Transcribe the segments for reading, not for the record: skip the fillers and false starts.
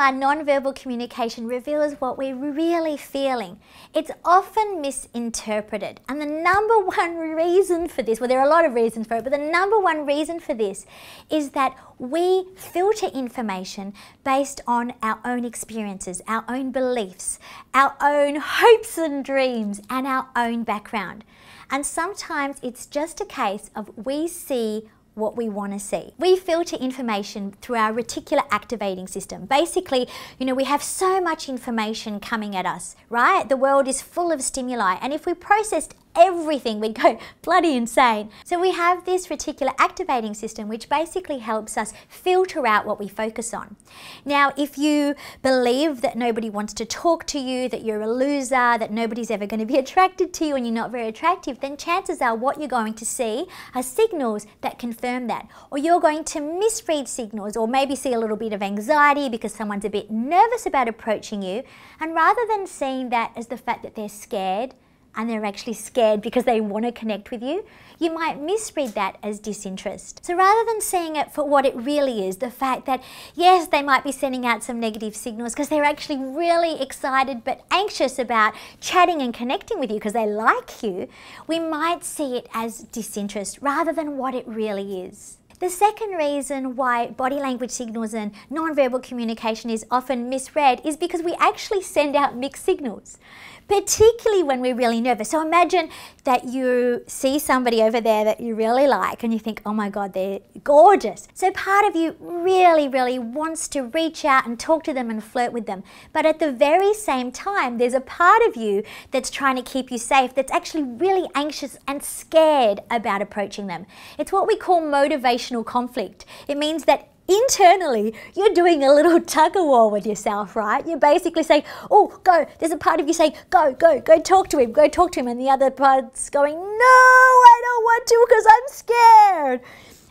our nonverbal communication reveals what we're really feeling, it's often misinterpreted. And the number one reason for this, well, there are a lot of reasons for it, but the number one reason for this is that we filter information based on our own experiences, our own beliefs, our own hopes and dreams, and our own background. And sometimes it's just a case of we see what we want to see. We filter information through our reticular activating system. Basically, we have so much information coming at us, right? The world is full of stimuli, and if we processed everything, we'd go bloody insane. So we have this reticular activating system which basically helps us filter out what we focus on. Now, if you believe that nobody wants to talk to you, that you're a loser, that nobody's ever going to be attracted to you and you're not very attractive, then chances are what you're going to see are signals that confirm that. Or you're going to misread signals, or maybe see a little bit of anxiety because someone's a bit nervous about approaching you, and rather than seeing that as the fact that they're scared, and they're actually scared because they want to connect with you, you might misread that as disinterest. So rather than seeing it for what it really is, the fact that yes, they might be sending out some negative signals because they're actually really excited but anxious about chatting and connecting with you because they like you, we might see it as disinterest rather than what it really is. The second reason why body language signals and non-verbal communication is often misread is because we actually send out mixed signals, particularly when we're really nervous. So imagine that you see somebody over there that you really like and you think, oh my God, they're gorgeous. So part of you really, really wants to reach out and talk to them and flirt with them. But at the very same time, there's a part of you that's trying to keep you safe, that's actually really anxious and scared about approaching them. It's what we call motivational conflict. It means that internally, you're doing a little tug-of-war with yourself, right? You're basically saying, oh, go. There's a part of you saying, go talk to him, go talk to him. And the other part's going, no, I don't want to because I'm scared.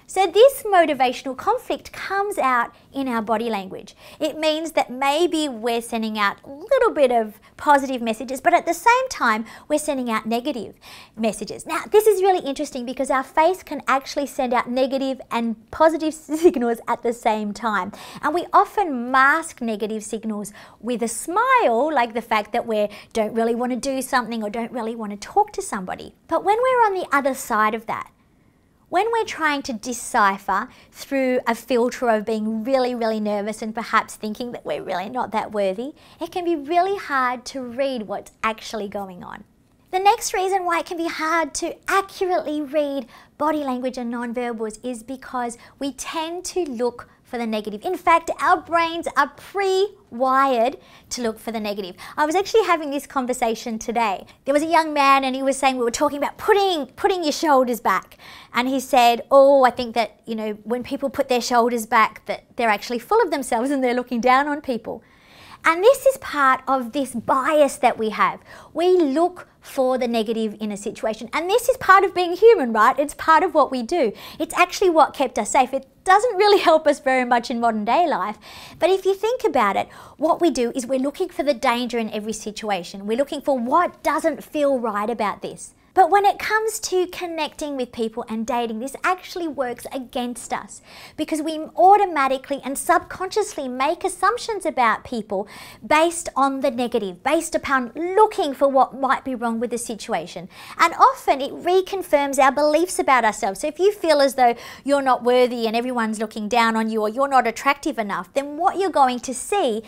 So this motivational conflict comes out in our body language. It means that maybe we're sending out a little bit of positive messages, but at the same time, we're sending out negative messages. Now, this is really interesting because our face can actually send out negative and positive signals at the same time. And we often mask negative signals with a smile, like the fact that we don't really want to do something or don't really want to talk to somebody. But when we're on the other side of that, when we're trying to decipher through a filter of being really, really nervous and perhaps thinking that we're really not that worthy, it can be really hard to read what's actually going on. The next reason why it can be hard to accurately read body language and nonverbals is because we tend to look for the negative. In fact, our brains are pre-wired to look for the negative. I was actually having this conversation today. There was a young man and he was saying, we were talking about putting your shoulders back. And he said, oh, I think that, when people put their shoulders back, that they're actually full of themselves and they're looking down on people. And this is part of this bias that we have. We look for the negative in a situation. And this is part of being human, right? It's part of what we do. It's actually what kept us safe. It doesn't really help us very much in modern day life. But if you think about it, what we do is we're looking for the danger in every situation. We're looking for what doesn't feel right about this. But when it comes to connecting with people and dating, this actually works against us because we automatically and subconsciously make assumptions about people based on the negative, based upon looking for what might be wrong with the situation. And often it reconfirms our beliefs about ourselves. So if you feel as though you're not worthy and everyone's looking down on you or you're not attractive enough, then what you're going to see,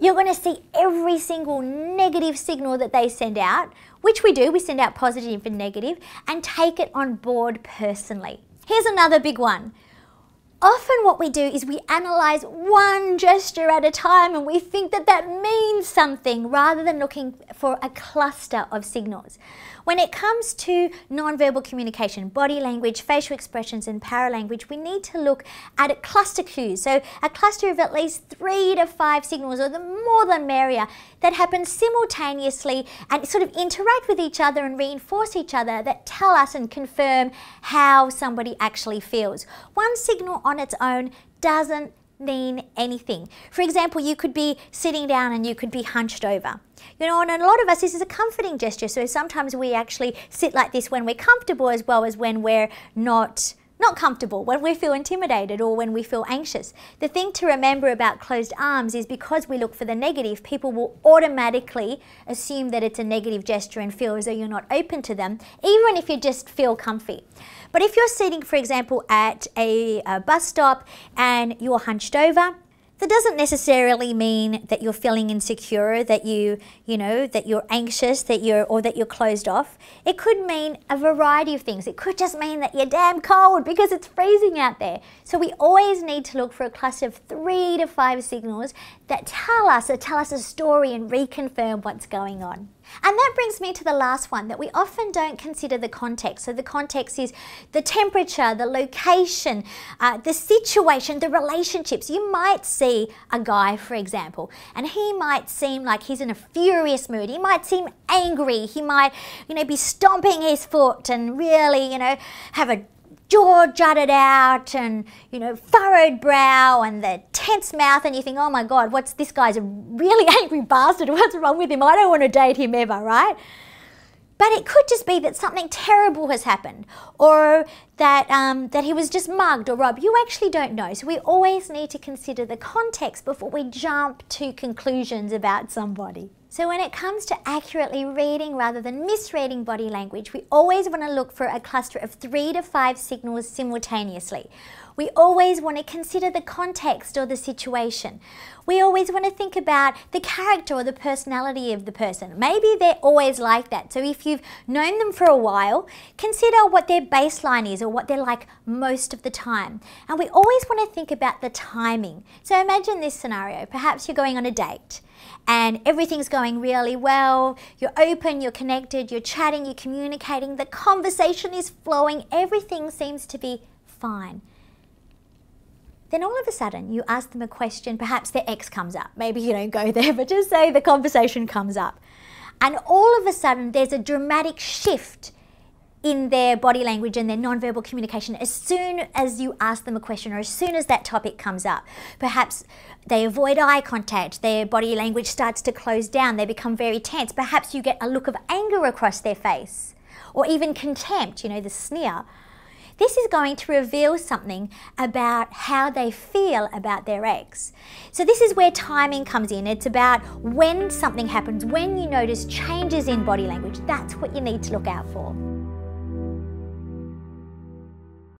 you're going to see every single negative signal that they send out, which we do, we send out positive and negative, and take it on board personally. Here's another big one. Often what we do is we analyze one gesture at a time and we think that that means something rather than looking for a cluster of signals. When it comes to nonverbal communication, body language, facial expressions and paralanguage, we need to look at a cluster cues. So a cluster of at least 3 to 5 signals, or the more the merrier, that happen simultaneously and sort of interact with each other and reinforce each other, that tell us and confirm how somebody actually feels. One signal on its own doesn't mean anything. For example, you could be sitting down and you could be hunched over. And a lot of us, this is a comforting gesture. So sometimes we actually sit like this when we're comfortable as well as when we're not not comfortable, when we feel intimidated or when we feel anxious. The thing to remember about closed arms is because we look for the negative, people will automatically assume that it's a negative gesture and feel as though you're not open to them, even if you just feel comfy. But if you're sitting, for example, at a bus stop and you're hunched over, that doesn't necessarily mean that you're feeling insecure, that that you're anxious, or that you're closed off. It could mean a variety of things. It could just mean that you're damn cold because it's freezing out there. So we always need to look for a cluster of 3 to 5 signals that tell us a story and reconfirm what's going on. And that brings me to the last one, that we often don't consider the context. So the context is the temperature, the location, the situation, the relationships. You might see a guy, for example, and he might seem like he's in a furious mood. He might seem angry. He might, be stomping his foot and really, have a jaw jutted out and, furrowed brow and the tense mouth, and you think, oh my God, this guy's a really angry bastard. What's wrong with him? I don't want to date him ever, right? But it could just be that something terrible has happened, or that he was just mugged or robbed. You actually don't know. So we always need to consider the context before we jump to conclusions about somebody. So when it comes to accurately reading rather than misreading body language, we always want to look for a cluster of 3 to 5 signals simultaneously. We always want to consider the context or the situation. We always want to think about the character or the personality of the person. Maybe they're always like that. So if you've known them for a while, consider what their baseline is or what they're like most of the time. And we always want to think about the timing. So imagine this scenario. Perhaps you're going on a date and everything's going really well. You're open, you're connected, you're chatting, you're communicating, the conversation is flowing, everything seems to be fine. Then all of a sudden you ask them a question, perhaps their ex comes up. Maybe you don't go there, but just say the conversation comes up. And all of a sudden there's a dramatic shift in their body language and their nonverbal communication as soon as you ask them a question or as soon as that topic comes up. Perhaps they avoid eye contact, their body language starts to close down, they become very tense. Perhaps you get a look of anger across their face or even contempt, the sneer. This is going to reveal something about how they feel about their ex. So this is where timing comes in. It's about when something happens, when you notice changes in body language. That's what you need to look out for.